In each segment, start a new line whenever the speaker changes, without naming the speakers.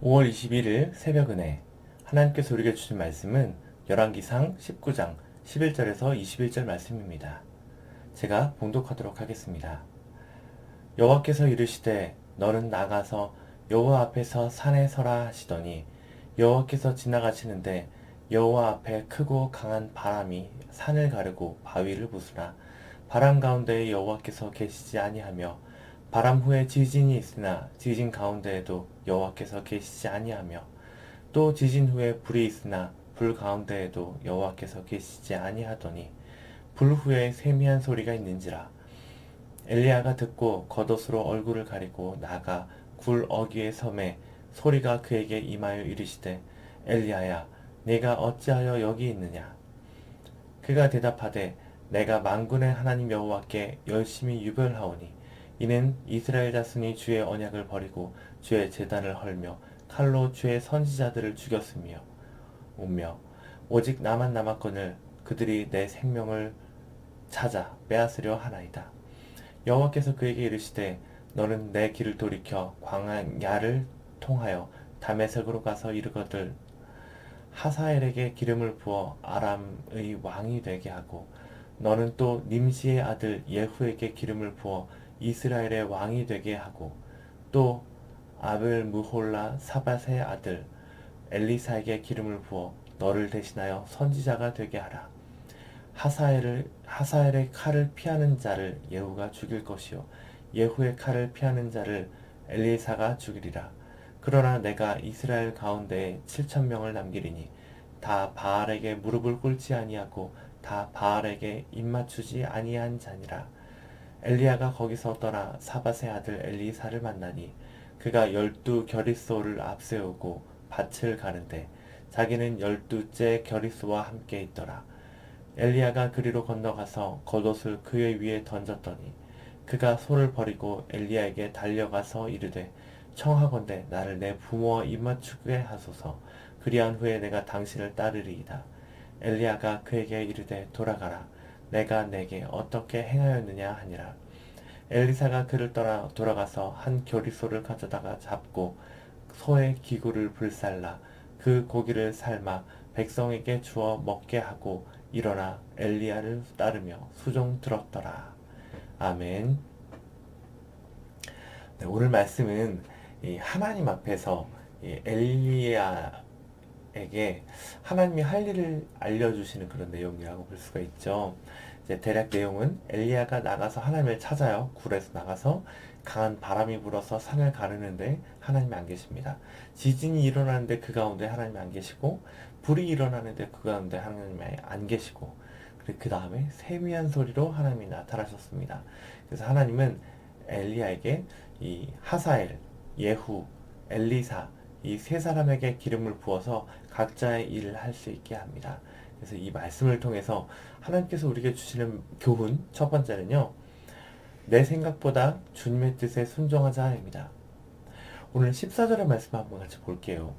5월 21일 새벽 은혜 하나님께서 우리에게 주신 말씀은 열왕기상 19장 11절에서 21절 말씀입니다. 제가 봉독하도록 하겠습니다. 여호와께서 이르시되 너는 나가서 여호와 앞에서 산에 서라 하시더니 여호와께서 지나가시는데 여호와 앞에 크고 강한 바람이 산을 가르고 바위를 부수라. 바람 가운데에 여호와께서 계시지 아니하며 바람 후에 지진이 있으나 지진 가운데에도 여호와께서 계시지 아니하며 또 지진 후에 불이 있으나 불 가운데에도 여호와께서 계시지 아니하더니 불 후에 세미한 소리가 있는지라. 엘리야가 듣고 겉옷으로 얼굴을 가리고 나가 굴 어귀의 섬에 소리가 그에게 임하여 이르시되 엘리야야 네가 어찌하여 여기 있느냐. 그가 대답하되 내가 만군의 하나님 여호와께 열심히 유별하오니 이는 이스라엘 자손이 주의 언약을 버리고 주의 제단을 헐며 칼로 주의 선지자들을 죽였으며 오며 오직 나만 남았거늘 그들이 내 생명을 찾아 빼앗으려 하나이다. 여호와께서 그에게 이르시되 너는 내 길을 돌이켜 광야를 통하여 다메섹으로 가서 이르거들 하사엘에게 기름을 부어 아람의 왕이 되게 하고 너는 또 님시의 아들 예후에게 기름을 부어 이스라엘의 왕이 되게 하고 또 아벨 무홀라 사밧의 아들 엘리사에게 기름을 부어 너를 대신하여 선지자가 되게 하라. 하사엘의 칼을 피하는 자를 예후가 죽일 것이요 예후의 칼을 피하는 자를 엘리사가 죽이리라. 그러나 내가 이스라엘 가운데에 7,000명을 남기리니 다 바알에게 무릎을 꿇지 아니하고 다 바알에게 입맞추지 아니한 자니라. 엘리야가 거기서 떠나 사밧의 아들 엘리사를 만나니 그가 12겨릿소를 앞세우고 밭을 가는데 자기는 12째 겨릿소와 함께 있더라. 엘리야가 그리로 건너가서 겉옷을 그의 위에 던졌더니 그가 소를 버리고 엘리야에게 달려가서 이르되 청하건대 나를 내 부모와 입맞추게 하소서. 그리한 후에 내가 당신을 따르리이다. 엘리야가 그에게 이르되 돌아가라. 내가 내게 어떻게 행하였느냐 하니라. 엘리사가 그를 떠나 돌아가서 한 교리소를 가져다가 잡고 소의 기구를 불살라 그 고기를 삶아 백성에게 주어 먹게 하고 일어나 엘리야를 따르며 수종 들었더라. 아멘. 네, 오늘 말씀은 이 하나님 앞에서 이 엘리야에게 하나님이 할 일을 알려주시는 그런 내용이라고 볼 수가 있죠. 이제 대략 내용은 엘리야가 나가서 하나님을 찾아요. 굴에서 나가서 강한 바람이 불어서 산을 가르는데 하나님이 안 계십니다. 지진이 일어나는데 그 가운데 하나님이 안 계시고 불이 일어나는데 그 가운데 하나님이 안 계시고 그 다음에 세미한 소리로 하나님이 나타나셨습니다. 그래서 하나님은 엘리야에게 이 하사엘, 예후, 엘리사 이 세 사람에게 기름을 부어서 각자의 일을 할 수 있게 합니다. 그래서 이 말씀을 통해서 하나님께서 우리에게 주시는 교훈 첫 번째는요. 내 생각보다 주님의 뜻에 순종하자입니다. 오늘 14절의 말씀 한번 같이 볼게요.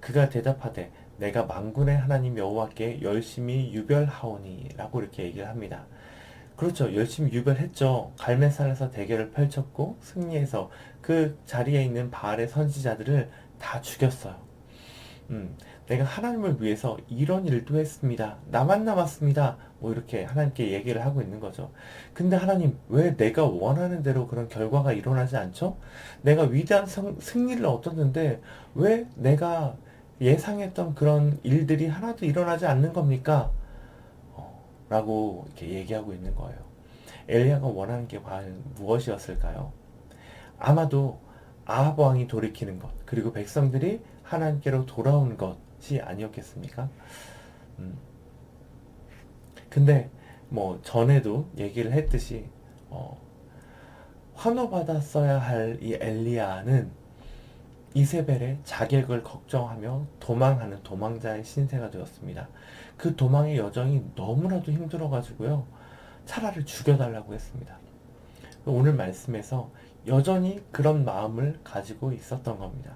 그가 대답하되 내가 만군의 하나님 여호와께 열심히 유별하오니 라고 이렇게 얘기를 합니다. 그렇죠. 열심히 유별했죠. 갈멜산에서 대결을 펼쳤고 승리해서 그 자리에 있는 바알의 선지자들을 다 죽였어요. 내가 하나님을 위해서 이런 일도 했습니다. 나만 남았습니다. 뭐 이렇게 하나님께 얘기를 하고 있는 거죠. 근데 하나님, 왜 내가 원하는 대로 그런 결과가 일어나지 않죠? 내가 위대한 승리를 얻었는데 왜 내가 예상했던 그런 일들이 하나도 일어나지 않는 겁니까? 라고 이렇게 얘기하고 있는 거예요. 엘리야가 원하는 게 과연 무엇이었을까요? 아마도 아합 왕이 돌이키는 것, 그리고 백성들이 하나님께로 돌아오는 것이 아니었겠습니까? 근데 뭐 전에도 얘기를 했듯이 환호받았어야 할 이 엘리야는 이세벨의 자객을 걱정하며 도망하는 도망자의 신세가 되었습니다. 그 도망의 여정이 너무나도 힘들어가지고요. 차라리 죽여달라고 했습니다. 오늘 말씀에서 여전히 그런 마음을 가지고 있었던 겁니다.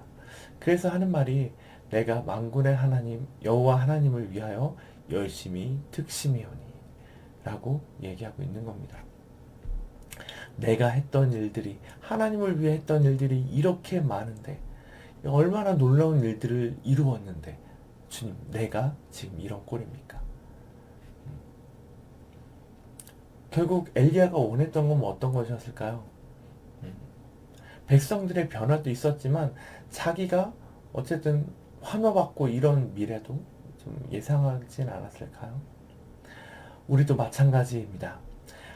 그래서 하는 말이 내가 만군의 하나님 여호와 하나님을 위하여 열심히 특심이오니 라고 얘기하고 있는 겁니다. 내가 했던 일들이 하나님을 위해 했던 일들이 이렇게 많은데 얼마나 놀라운 일들을 이루었는데 주님, 내가 지금 이런 꼴입니까? 결국 엘리야가 원했던 건 어떤 것이었을까요? 백성들의 변화도 있었지만 자기가 어쨌든 환호받고 이런 미래도 좀 예상하진 않았을까요? 우리도 마찬가지입니다.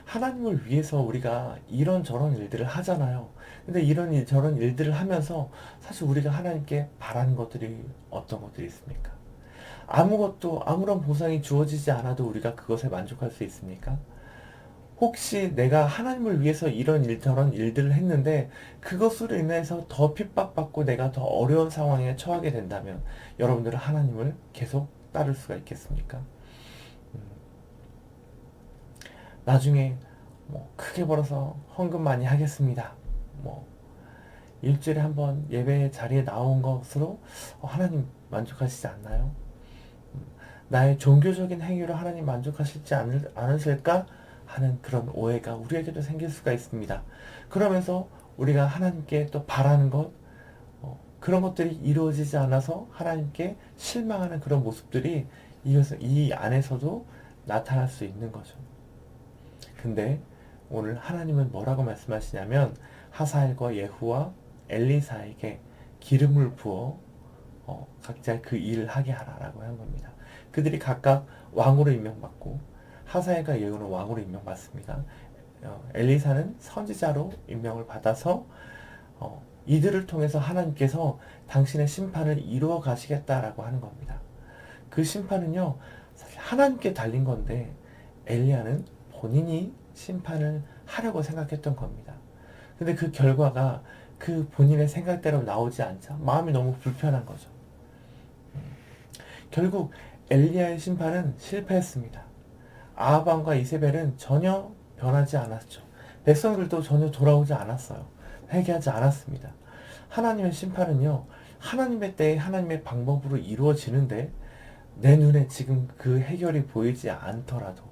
하나님을 위해서 우리가 이런저런 일들을 하잖아요. 근데 저런 일들을 하면서 사실 우리가 하나님께 바라는 것들이 어떤 것들이 있습니까? 아무런 보상이 주어지지 않아도 우리가 그것에 만족할 수 있습니까? 혹시 내가 하나님을 위해서 저런 일들을 했는데 그것으로 인해서 더 핍박받고 내가 더 어려운 상황에 처하게 된다면 여러분들은 하나님을 계속 따를 수가 있겠습니까? 나중에 뭐 크게 벌어서 헌금 많이 하겠습니다. 뭐 일주일에 한번 예배 자리에 나온 것으로 하나님 만족하시지 않나요? 나의 종교적인 행위로 하나님 만족하시지 않으실까 하는 그런 오해가 우리에게도 생길 수가 있습니다. 그러면서 우리가 하나님께 또 바라는 것, 그런 것들이 이루어지지 않아서 하나님께 실망하는 그런 모습들이 이 안에서도 나타날 수 있는 거죠. 근데 오늘 하나님은 뭐라고 말씀하시냐면 하사엘과 예후와 엘리사에게 기름을 부어 각자 그 일을 하게 하라라고 한 겁니다. 그들이 각각 왕으로 임명받고 하사엘과 예후는 왕으로 임명받습니다. 엘리사는 선지자로 임명을 받아서 이들을 통해서 하나님께서 당신의 심판을 이루어 가시겠다라고 하는 겁니다. 그 심판은요, 사실 하나님께 달린 건데 엘리야는 본인이 심판을 하려고 생각했던 겁니다. 근데 그 결과가 그 본인의 생각대로 나오지 않자 마음이 너무 불편한 거죠. 결국 엘리야의 심판은 실패했습니다. 아합왕과 이세벨은 전혀 변하지 않았죠. 백성들도 전혀 돌아오지 않았어요. 회개하지 않았습니다. 하나님의 심판은요, 하나님의 때에 하나님의 방법으로 이루어지는데 내 눈에 지금 그 해결이 보이지 않더라도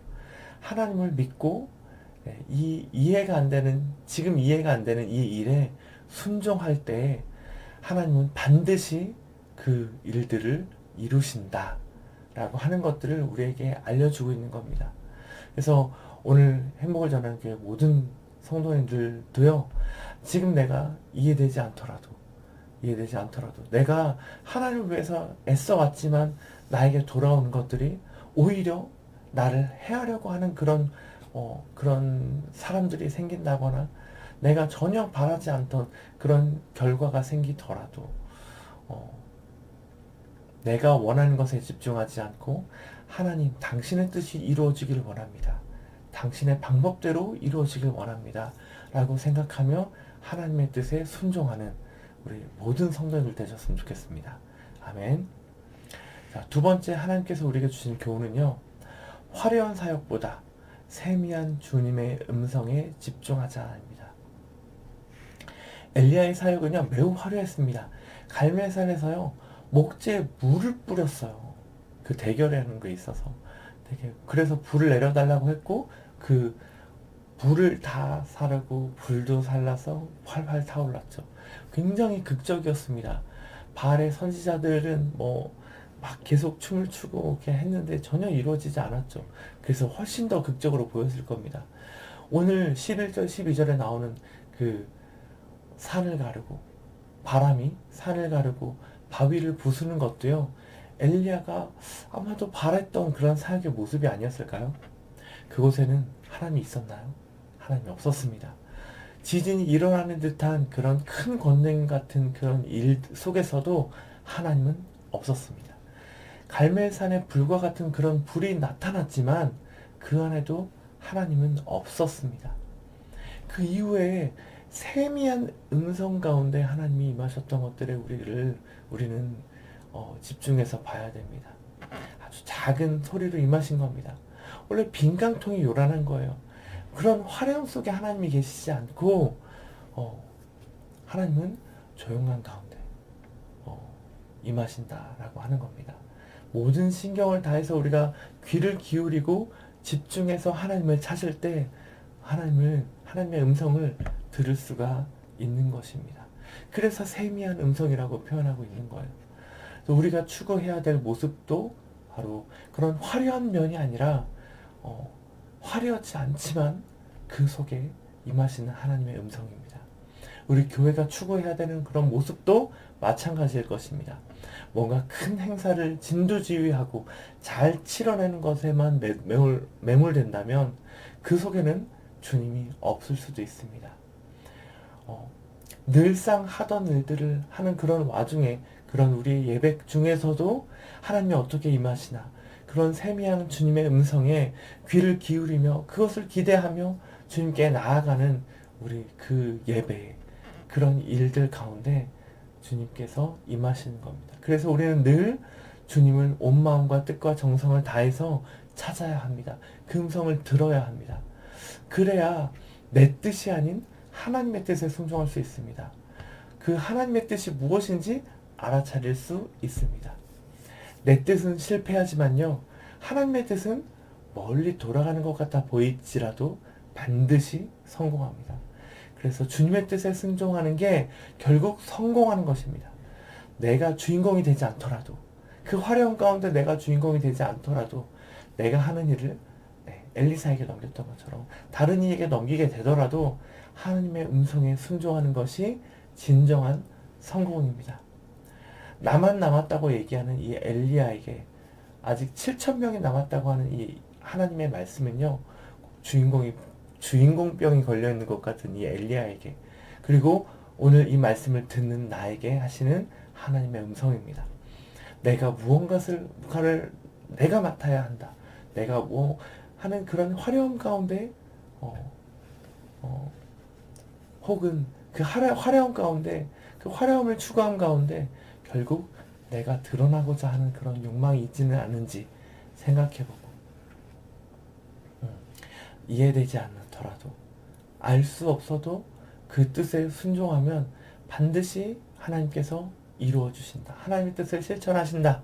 하나님을 믿고 지금 이해가 안 되는 이 일에 순종할 때 하나님은 반드시 그 일들을 이루신다 라고 하는 것들을 우리에게 알려주고 있는 겁니다. 그래서 오늘 행복을 전하는 교회 모든 성도님들도요, 지금 내가 이해되지 않더라도 내가 하나님을 위해서 애써왔지만 나에게 돌아오는 것들이 오히려 나를 해하려고 하는 그런 사람들이 생긴다거나 내가 전혀 바라지 않던 그런 결과가 생기더라도 내가 원하는 것에 집중하지 않고 하나님 당신의 뜻이 이루어지길 원합니다. 당신의 방법대로 이루어지길 원합니다. 라고 생각하며 하나님의 뜻에 순종하는 우리 모든 성도들 되셨으면 좋겠습니다. 아멘. 자, 두 번째 하나님께서 우리에게 주신 교훈은요, 화려한 사역보다 세미한 주님의 음성에 집중하자입니다. 엘리야의 사역은요, 매우 화려했습니다. 갈멜산에서요, 목재에 물을 뿌렸어요. 그 대결하는 게 있어서. 그래서 불을 내려달라고 했고, 그 불을 다 사르고 불도 살라서 활활 타올랐죠. 굉장히 극적이었습니다. 바알의 선지자들은 막 계속 춤을 추고 이렇게 했는데 전혀 이루어지지 않았죠. 그래서 훨씬 더 극적으로 보였을 겁니다. 오늘 11절, 12절에 나오는 그 산을 가르고 바람이 산을 가르고 바위를 부수는 것도요, 엘리야가 아마도 바랬던 그런 사역의 모습이 아니었을까요? 그곳에는 하나님이 있었나요? 하나님이 없었습니다. 지진이 일어나는 듯한 그런 큰 권능 같은 그런 일 속에서도 하나님은 없었습니다. 갈멜산의 불과 같은 그런 불이 나타났지만 그 안에도 하나님은 없었습니다. 그 이후에 세미한 음성 가운데 하나님이 임하셨던 것들에 우리는 집중해서 봐야 됩니다. 아주 작은 소리로 임하신 겁니다. 원래 빈깡통이 요란한 거예요. 그런 화려함 속에 하나님이 계시지 않고 하나님은 조용한 가운데 임하신다라고 하는 겁니다. 모든 신경을 다해서 우리가 귀를 기울이고 집중해서 하나님을 찾을 때 하나님의 음성을 들을 수가 있는 것입니다. 그래서 세미한 음성이라고 표현하고 있는 거예요. 우리가 추구해야 될 모습도 바로 그런 화려한 면이 아니라 화려하지 않지만 그 속에 임하시는 하나님의 음성입니다. 우리 교회가 추구해야 되는 그런 모습도 마찬가지일 것입니다. 뭔가 큰 행사를 진두지휘하고 잘 치러내는 것에만 매몰된다면 그 속에는 주님이 없을 수도 있습니다. 늘상 하던 일들을 하는 그런 와중에 그런 우리의 예배 중에서도 하나님이 어떻게 임하시나 그런 세미한 주님의 음성에 귀를 기울이며 그것을 기대하며 주님께 나아가는 우리 그 예배 그런 일들 가운데 주님께서 임하시는 겁니다. 그래서 우리는 늘 주님을 온 마음과 뜻과 정성을 다해서 찾아야 합니다. 그 음성을 들어야 합니다. 그래야 내 뜻이 아닌 하나님의 뜻에 순종할 수 있습니다. 그 하나님의 뜻이 무엇인지 알아차릴 수 있습니다. 내 뜻은 실패하지만요, 하나님의 뜻은 멀리 돌아가는 것 같아 보일지라도 반드시 성공합니다. 그래서 주님의 뜻에 순종하는 게 결국 성공하는 것입니다. 내가 주인공이 되지 않더라도, 그 화려한 가운데 내가 주인공이 되지 않더라도 내가 하는 일을 엘리사에게 넘겼던 것처럼 다른 이에게 넘기게 되더라도 하나님의 음성에 순종하는 것이 진정한 성공입니다. 나만 남았다고 얘기하는 이 엘리야에게 아직 7,000명이 남았다고 하는 이 하나님의 말씀은요, 주인공병이 걸려있는 것 같은 이 엘리야에게, 그리고 오늘 이 말씀을 듣는 나에게 하시는 하나님의 음성입니다. 내가 무언가를 내가 맡아야 한다. 내가 뭐 하는 그런 화려함 가운데 혹은 그 화려함 가운데 그 화려함을 추구함 가운데 결국 내가 드러나고자 하는 그런 욕망이 있지는 않은지 생각해보고 이해되지 않더라도 알 수 없어도 그 뜻에 순종하면 반드시 하나님께서 이루어 주신다. 하나님의 뜻을 실천하신다.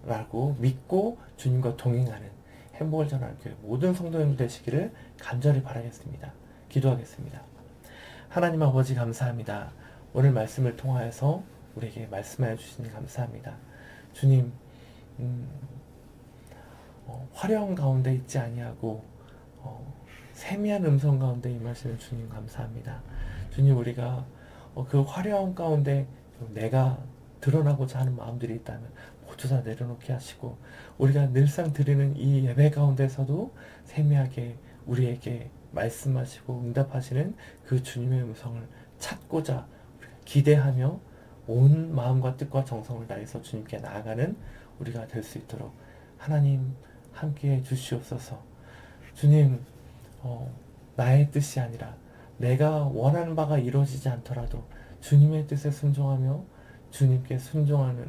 라고 믿고 주님과 동행하는 행복을 전하는 교회 모든 성도님들 되시기를 간절히 바라겠습니다. 기도하겠습니다. 하나님 아버지 감사합니다. 오늘 말씀을 통하여서 우리에게 말씀하여 주시니 감사합니다. 주님, 화려한 가운데 있지 아니하고 세미한 음성 가운데 임하시는 주님 감사합니다. 주님, 우리가 그 화려한 가운데 내가 드러나고자 하는 마음들이 있다면 모두 다 내려놓게 하시고, 우리가 늘상 드리는 이 예배 가운데서도 세미하게 우리에게 말씀하시고 응답하시는 그 주님의 음성을 찾고자 기대하며 온 마음과 뜻과 정성을 다해서 주님께 나아가는 우리가 될 수 있도록 하나님 함께해 주시옵소서. 주님, 나의 뜻이 아니라 내가 원하는 바가 이루어지지 않더라도 주님의 뜻에 순종하며 주님께 순종하는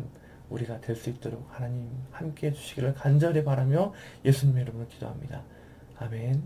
우리가 될 수 있도록 하나님 함께해 주시기를 간절히 바라며 예수님의 이름으로 기도합니다. 아멘.